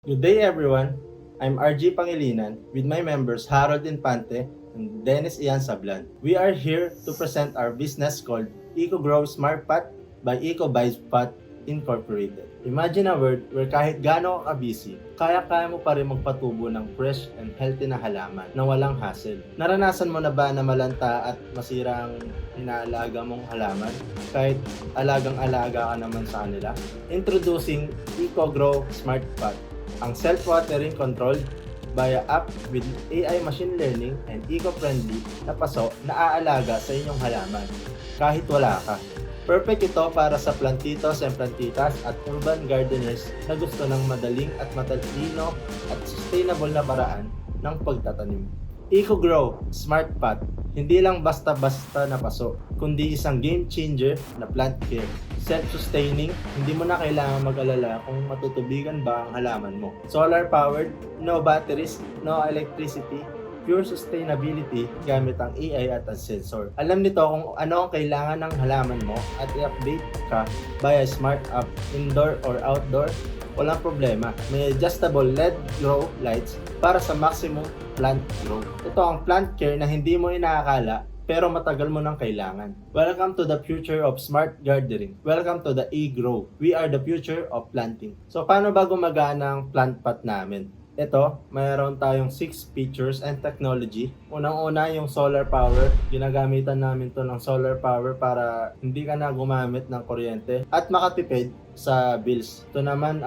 Good day everyone, I'm RG Pangilinan with my members Harold Infante and Dennis Ian Sablan. We are here to present our business called EcoGrow Smart Pot by EcoBizPot Incorporated. Imagine a world where kahit gaano ka busy, kaya mo pa rin magpatubo ng fresh and healthy na halaman na walang hassle. Naranasan mo na ba na malanta at masira ang inaalaga mong halaman kahit alagang-alaga ka naman sa kanila? Introducing EcoGrow Smart Pot, ang self-watering controlled via app with AI machine learning and eco-friendly na paso na aalaga sa inyong halaman kahit wala ka. Perfect ito para sa plantitos and plantitas at urban gardeners na gusto ng madaling at matalino at sustainable na paraan ng pagtatanim. EcoGrow Smart Pot, hindi lang basta-basta na paso, kundi isang game changer na plant care. Self-sustaining, hindi mo na kailangan mag-alala kung matutubigan ba ang halaman mo. Solar-powered, no batteries, no electricity, pure sustainability gamit ang AI at ang sensor. Alam nito kung ano ang kailangan ng halaman mo at i-update ka via smart app, indoor or outdoor, walang problema. May adjustable LED grow lights para sa maximum plant growth. Ito ang plant care na hindi mo inaakala pero matagal mo nang kailangan. Welcome to the future of smart gardening. Welcome to the e-grow. We are the future of planting. So paano ba gumagana ang plant pot namin? Ito, mayroon tayong 6 features and technology. Unang-una yung solar power. Ginagamitan namin to ng solar power para hindi ka na gumamit ng kuryente at makatipid sa bills. Ito naman,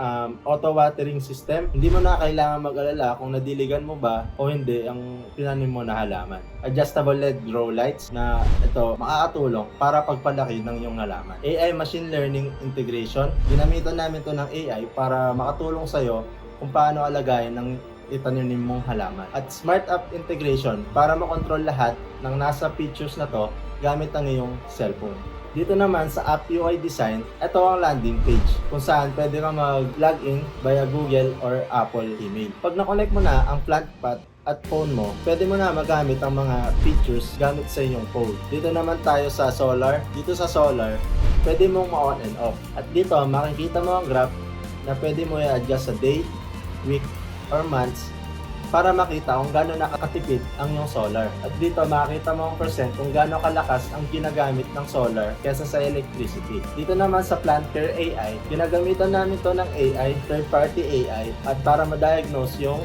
auto watering system. Hindi mo na kailangan mag-alala kung nadiligan mo ba o hindi ang tinanim mo na halaman. Adjustable LED grow lights na ito makakatulong para pagpalaki ng iyong halaman. AI machine learning integration. Ginamitan namin to ng AI para makatulong sa'yo kung paano alagayin ng itaninim mong halaman. At Smart App Integration para makontrol lahat ng nasa features na to gamit ang iyong cellphone. Dito naman sa App UI Design, ito ang landing page kung saan pwede ka mag-login via Google or Apple email. Pag na-connect mo na ang plant pot at phone mo, pwede mo na magamit ang mga features gamit sa inyong phone. Dito naman tayo sa solar. Dito sa solar, pwede mong ma-on and off. At dito, makikita mo ang graph na pwede mo i-adjust sa day, week, or months para makita kung gaano nakakatipid ang iyong solar. At dito makikita mo ang percent kung gaano kalakas ang ginagamit ng solar kesa sa electricity. Dito naman sa Plant Care AI, ginagamitan namin to ng AI, third-party AI, at para ma-diagnose yung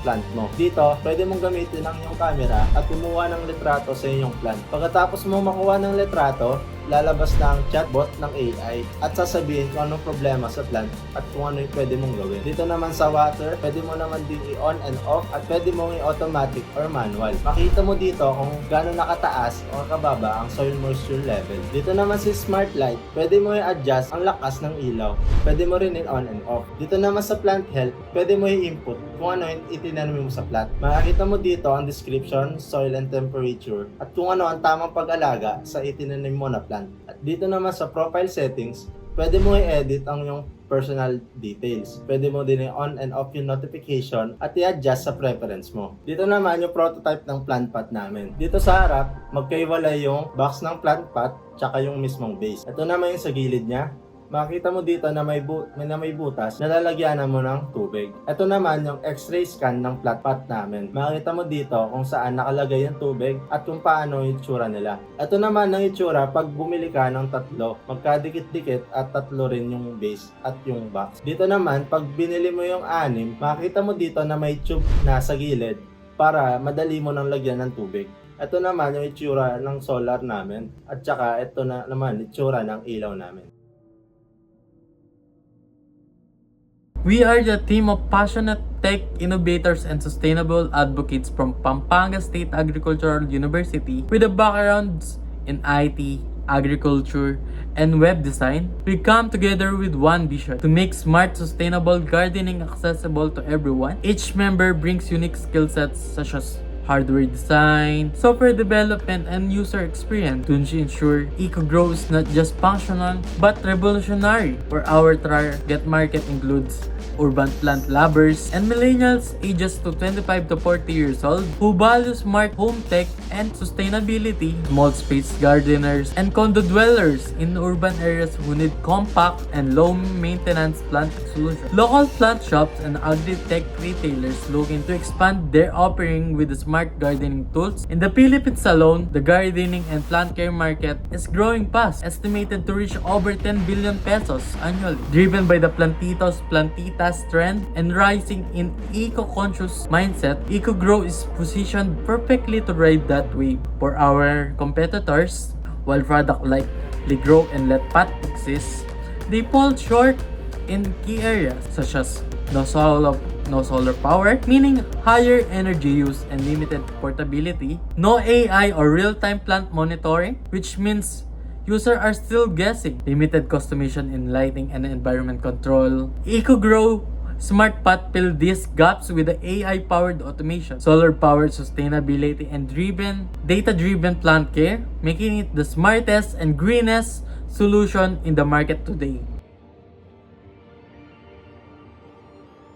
plant mo. Dito, pwede mong gamitin ang iyong camera at kumuha ng litrato sa iyong plant. Pagkatapos mo makuha ng litrato, lalabas na ang chatbot ng AI at sasabihin kung anong problema sa plant at kung ano yung pwede mong gawin. Dito naman sa water, pwede mo naman din i-on and off at pwede mong i-automatic or manual. Makita mo dito kung gaano nakataas o kababa ang soil moisture level. Dito naman si Smart Light, pwede mo i-adjust ang lakas ng ilaw. Pwede mo rin i-on and off. Dito naman sa Plant Health, pwede mo i-input kung ano yung itinanim mo sa plant. Makikita mo dito ang description, soil and temperature at kung ano ang tamang pag-alaga sa itinanim mo na plant. At dito naman sa profile settings, pwede mo i-edit ang yung personal details. Pwede mo din i-on and off yung notification at i-adjust sa preference mo. Dito naman yung prototype ng plant pot namin. Dito sa harap, magkaiwalay yung box ng plant pot tsaka yung mismong base. Ito naman yung sa gilid niya. Makita mo dito na may butas na lalagyanan mo ng tubig. Ito naman yung x-ray scan ng plant pot namin. Makita mo dito kung saan nakalagay yung tubig at kung paano yung itsura nila. Ito naman ang itsura pag bumili ka ng tatlo. Magkadikit-dikit at tatlo rin yung base at yung box. Dito naman, pag binili mo yung 6, makita mo dito na may tube na sa gilid para madali mo nang lagyan ng tubig. Ito naman yung itsura ng solar namin at saka ito na naman itsura ng ilaw namin. We are the team of passionate tech innovators and sustainable advocates from Pampanga State Agricultural University with a backgrounds in IT, agriculture, and web design. We come together with one vision: to make smart, sustainable gardening accessible to everyone. Each member brings unique skill sets such as hardware design, software development, and user experience to ensure EcoGrow is not just functional but revolutionary. For our target market includes urban plant lovers and millennials ages to 25 to 40 years old who value smart home tech and sustainability, small space gardeners, and condo dwellers in urban areas who need compact and low maintenance plant solutions. Local plant shops and agri-tech retailers looking to expand their offering with the smart gardening tools. In the Philippines alone, the gardening and plant care market is growing fast, estimated to reach over 10 billion pesos annually, driven by the plantitos, plantitas trend and rising in eco-conscious mindset. EcoGrow is positioned perfectly to ride that wave. For our competitors, while products like Ligro and Letpat exist, they fall short in key areas such as no solar power, meaning higher energy use and limited portability, no AI or real-time plant monitoring, which means users are still guessing, limited customization in lighting and environment control. EcoGrow Smart Pot fill these gaps with the AI-powered automation, solar-powered sustainability, and data-driven plant care, making it the smartest and greenest solution in the market today.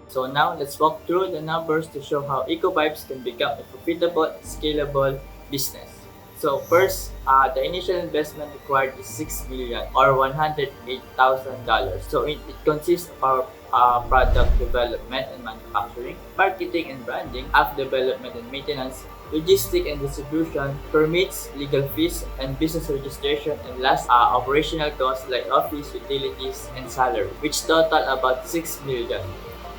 So now let's walk through the numbers to show how EcoVibes can become a profitable and scalable business. So first, the initial investment required is $6 million or $108,000. So it consists of our product development and manufacturing, marketing and branding, app development and maintenance, logistics and distribution, permits, legal fees, and business registration, and last, operational costs like office, utilities, and salary, which total about $6 million.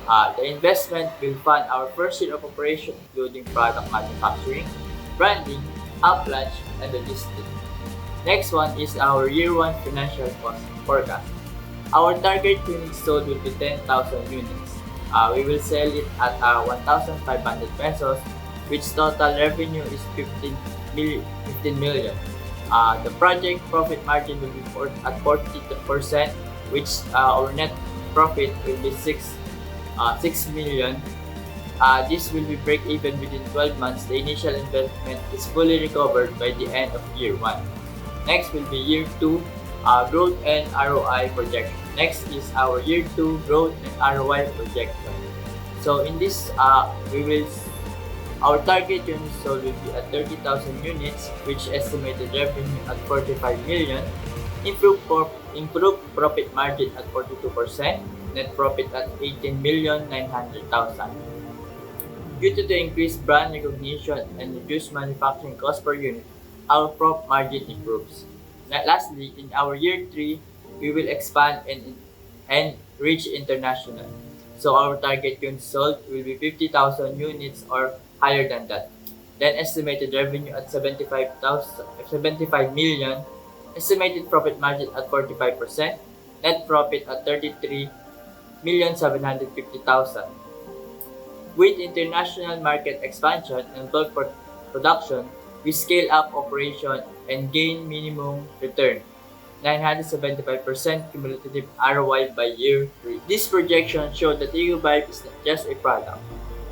The investment will fund our first year of operation, including product manufacturing, branding, app launch, and logistics. Next one is our year 1 financial forecast. Our target units sold will be 10,000 units. We will sell it at 1,500 pesos, which total revenue is 15 million. The project profit margin will be at 40%, which our net profit will be 6 million. This will be break even within 12 months. The initial investment is fully recovered by the end of year 1. Next will be year 2 growth and ROI projection. Next is our year 2 growth and ROI projection. So in this, our target units sold will be at 30,000 units, which estimated revenue at 45 million, improved profit margin at 42%, net profit at 18,900,000. Due to the increased brand recognition and reduced manufacturing cost per unit, our profit margin improves. Lastly, in our year 3, we will expand and reach international. So our target units sold will be 50,000 units or higher than that. Then estimated revenue at 75 million, estimated profit margin at 45%, net profit at 33,750,000. With international market expansion and bulk production, we scale up operation and gain minimum return, 975% cumulative ROI by year 3. This projection showed that EcoVibe is not just a product.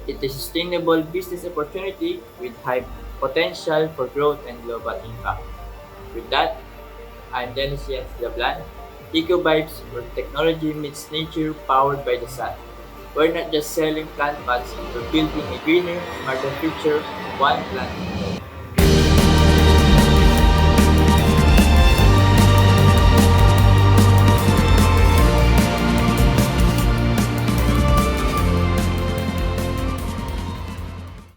It is a sustainable business opportunity with high potential for growth and global impact. With that, I'm Dennis Jens Dablan. EcoVibes, where technology meets nature powered by the sun. We're not just selling plant pots, we're building a greener, smarter future, one plant